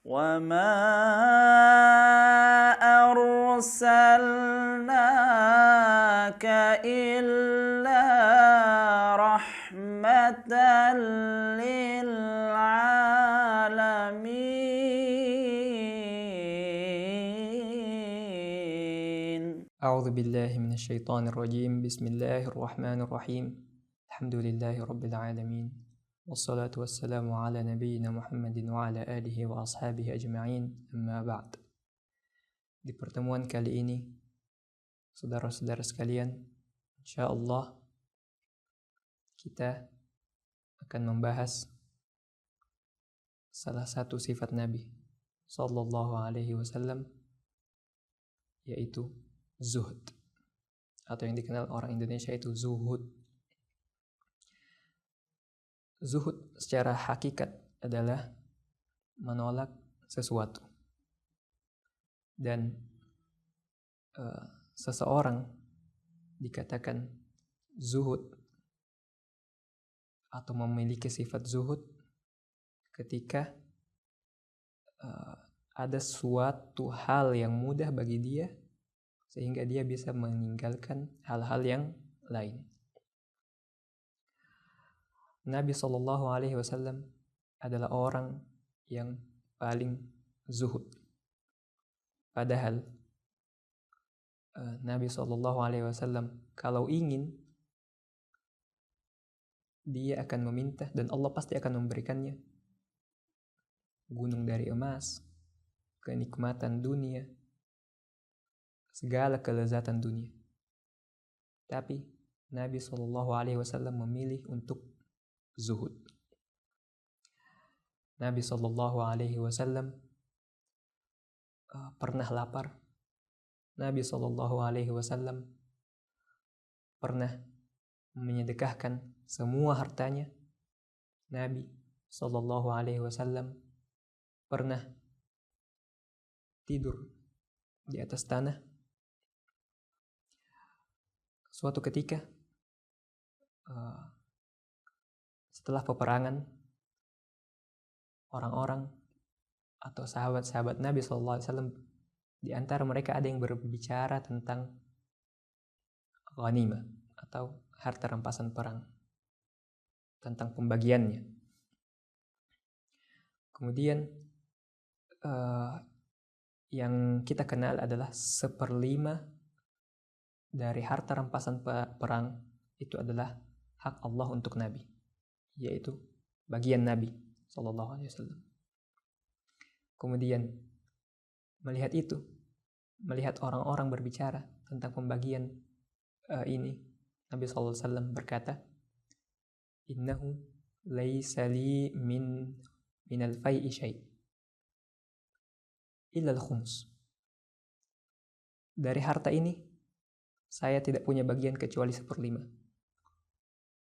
وما أرسلناك إلا رحمة للعالمين. أعوذ بالله من الشيطان الرجيم. بسم الله الرحمن الرحيم. الحمد لله رب العالمين، والصلاة والسلام على نبينا Muhammad wa ala alihi wa ashabihi ajma'in. Amma ba'd. Di pertemuan kali ini, saudara-saudara sekalian, insyaallah kita akan membahas salah satu sifat Nabi sallallahu alaihi wasallam, yaitu zuhud, atau yang dikenal orang Indonesia itu zuhud. Zuhud secara hakikat adalah menolak sesuatu. Dan seseorang dikatakan zuhud atau memiliki sifat zuhud ketika ada suatu hal yang mudah bagi dia sehingga dia bisa meninggalkan hal-hal yang lain. Nabi Shallallahu Alaihi Wasallam adalah orang yang paling zuhud. Padahal Nabi Shallallahu Alaihi Wasallam kalau ingin, dia akan meminta dan Allah pasti akan memberikannya gunung dari emas, kenikmatan dunia, segala kelezatan dunia. Tapi Nabi Shallallahu Alaihi Wasallam memilih untuk zuhud. Nabi Shallallahu Alaihi Wasallam pernah lapar. Nabi Shallallahu Alaihi Wasallam pernah menyedekahkan semua hartanya. Nabi Shallallahu Alaihi Wasallam pernah tidur di atas tanah. Suatu ketika setelah peperangan, orang-orang atau sahabat-sahabat Nabi SAW, di antara mereka ada yang berbicara tentang ghanimah atau harta rampasan perang, tentang pembagiannya. Kemudian yang kita kenal adalah 1/5 dari harta rampasan perang itu adalah hak Allah untuk Nabi, yaitu bagian Nabi Sallallahu Alaihi Wasallam. Kemudian melihat orang-orang berbicara tentang pembagian ini, Nabi Sallallahu Alaihi Wasallam berkata, "Innahu laisa li minal fai'i syai' illa al-khums." Dari harta ini saya tidak punya bagian kecuali 1/5.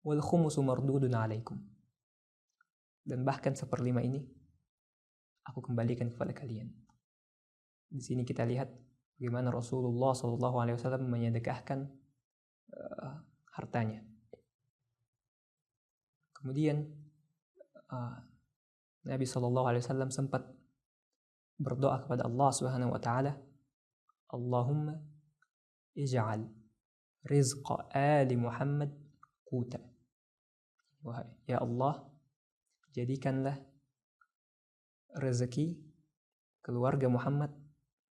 Wal khumusu mardudun alaikum. Dan bahkan 1/5 ini aku kembalikan kepada kalian. Di sini kita lihat bagaimana Rasulullah SAW menyedekahkan hartanya. Kemudian Nabi SAW sempat berdoa kepada Allah Subhanahu wa taala, Allahumma ij'al rizqa ali Muhammad quta. Wahai ya Allah, jadikanlah rezeki keluarga Muhammad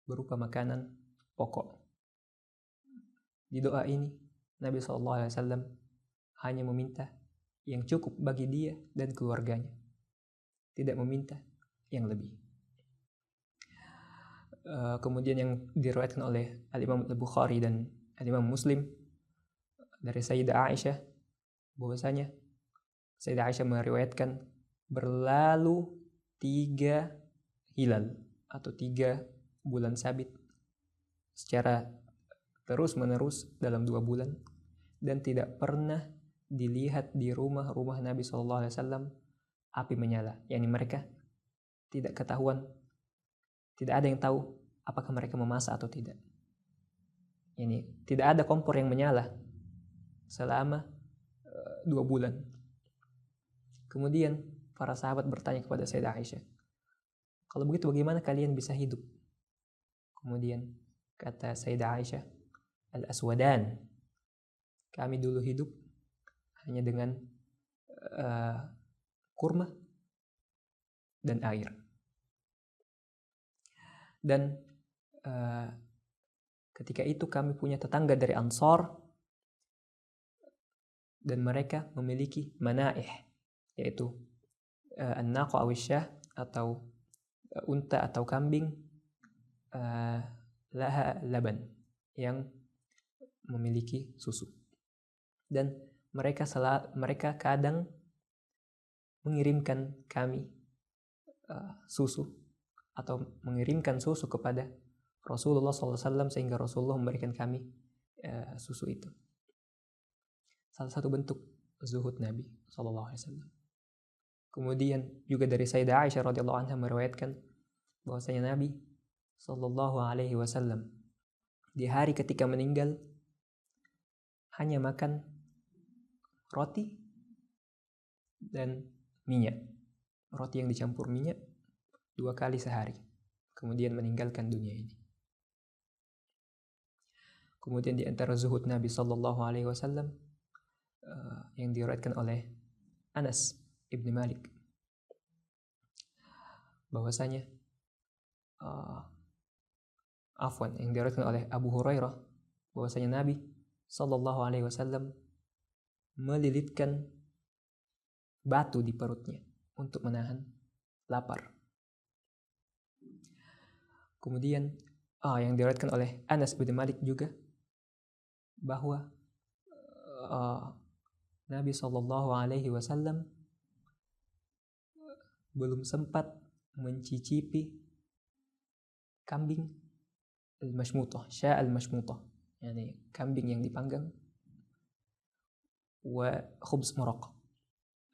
berupa makanan pokok. Di doa ini Nabi SAW hanya meminta yang cukup bagi dia dan keluarganya, tidak meminta yang lebih. Kemudian yang diriwayatkan oleh Al-Imam Al-Bukhari dan Al-Imam Muslim dari Sayyidah Aisyah, bahwasanya Sayyidah Aisyah meriwayatkan berlalu 3 hilal atau 3 bulan sabit secara terus menerus dalam 2 bulan, dan tidak pernah dilihat di rumah-rumah Nabi SAW api menyala. Yani mereka tidak ketahuan, tidak ada yang tahu apakah mereka memasak atau tidak. Yani tidak ada kompor yang menyala selama 2 bulan. Kemudian para sahabat bertanya kepada Sayyidah Aisyah, Kalau begitu bagaimana kalian bisa hidup? Kemudian kata Sayyidah Aisyah, al-aswadan, kami dulu hidup hanya dengan kurma dan air. Dan ketika itu kami punya tetangga dari Ansar dan mereka memiliki manaih, yaitu an-naqa awisyah atau unta atau kambing laha laban, yang memiliki susu. Dan mereka kadang mengirimkan kami susu atau mengirimkan susu kepada Rasulullah SAW sehingga Rasulullah memberikan kami susu itu. Salah satu bentuk zuhud Nabi SAW. Kemudian juga dari Sayyidah Aisyah radhiyallahu anha meriwayatkan bahwasanya Nabi SAW di hari ketika meninggal hanya makan roti dan minyak. Roti yang dicampur minyak 2 kali sehari. Kemudian meninggalkan dunia ini. Kemudian di antara zuhud Nabi SAW yang diriwayatkan oleh Anas ibn Malik, bahwasanya yang diriwayatkan oleh Abu Hurairah, bahwasanya Nabi SAW melilitkan batu di perutnya untuk menahan lapar. Kemudian yang diriwayatkan oleh Anas bin Malik juga bahwa Nabi SAW belum sempat mencicipi kambing al-mashmutah, sya' al-mashmutah, yani kambing yang dipanggang, wa khubz maraq,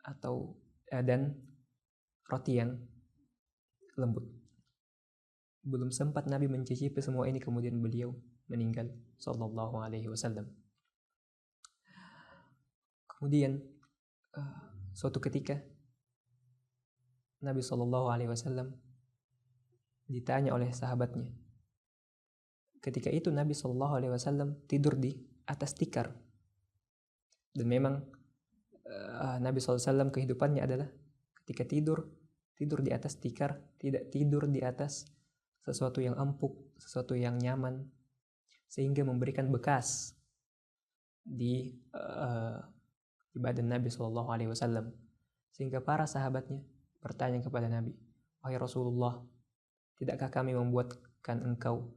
atau dan roti yang lembut. Belum sempat Nabi mencicipi semua ini, kemudian beliau meninggal sallallahu alaihi wasallam. Kemudian suatu ketika Nabi sallallahu alaihi wasallam ditanya oleh sahabatnya. Ketika itu Nabi sallallahu alaihi wasallam tidur di atas tikar. Dan memang Nabi sallallahu alaihi wasallam kehidupannya adalah ketika tidur di atas tikar, tidak tidur di atas sesuatu yang empuk, sesuatu yang nyaman, sehingga memberikan bekas di badan Nabi Shallallahu Alaihi Wasallam, sehingga para sahabatnya bertanya kepada Nabi, wahai Rasulullah, tidakkah kami membuatkan engkau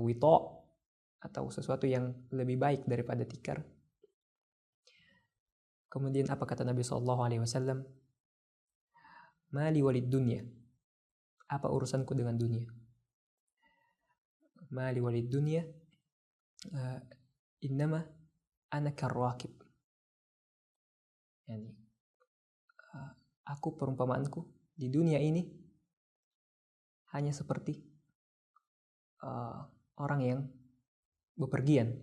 wito atau sesuatu yang lebih baik daripada tikar? Kemudian apa kata Nabi Shallallahu Alaihi Wasallam? Mali walid dunya, apa urusanku dengan dunia? Mali walid dunya, innama ana karrakib. Yani, aku perumpamaanku di dunia ini hanya seperti orang yang bepergian,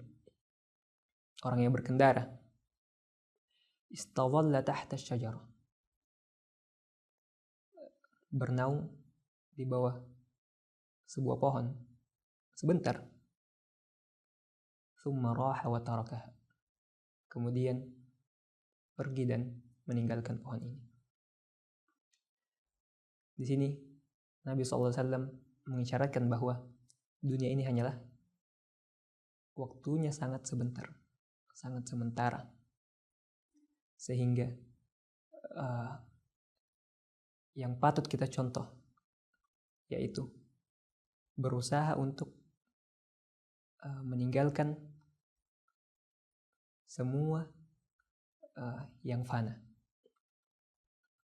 orang yang berkendara. Istadhalla tahta asy-syajarah, bernaung di bawah sebuah pohon sebentar. Tsumma raha wa tarakaha, kemudian pergi dan meninggalkan pohon ini. Di sini Nabi SAW mengisyaratkan bahwa dunia ini hanyalah waktunya sangat sebentar, sangat sementara, sehingga yang patut kita contoh yaitu berusaha untuk meninggalkan semua yang fana.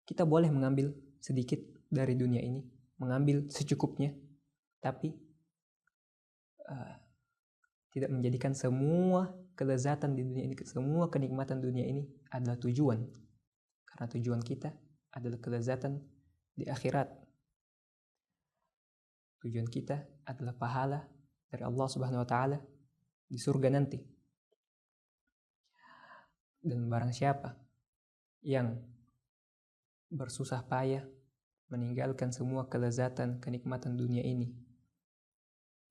Kita boleh mengambil sedikit dari dunia ini, mengambil secukupnya, tapi tidak menjadikan semua kelezatan di dunia ini, semua kenikmatan dunia ini adalah tujuan. Karena tujuan kita adalah kelezatan di akhirat. Tujuan kita adalah pahala dari Allah Subhanahu wa taala di surga nanti. Dan barang siapa yang bersusah payah meninggalkan semua kelezatan, kenikmatan dunia ini,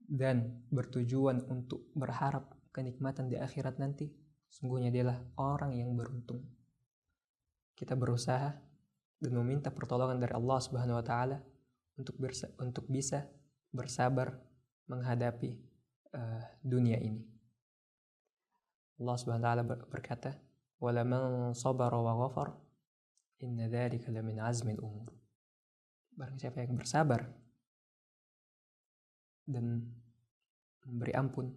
dan bertujuan untuk berharap kenikmatan di akhirat nanti, sungguhnya dialah orang yang beruntung. Kita berusaha dan meminta pertolongan dari Allah Subhanahu wa taala untuk bisa bersabar menghadapi dunia ini. Allah Subhanahu wa taala berkata, "Walaman sabara wa ghafar, inna dzalika lamin azmil umur." Barang siapa yang bersabar dan memberi ampun,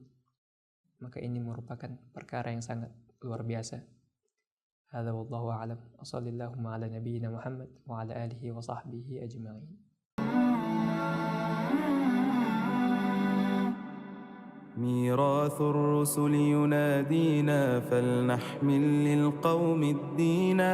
maka ini merupakan perkara yang sangat luar biasa. Hadza wallahu a'lam. Wassallallahu ala nabiyyina Muhammad wa ala alihi wa sahbihi ajma'in. ميراث الرسل ينادينا فلنحمل للقوم الدينا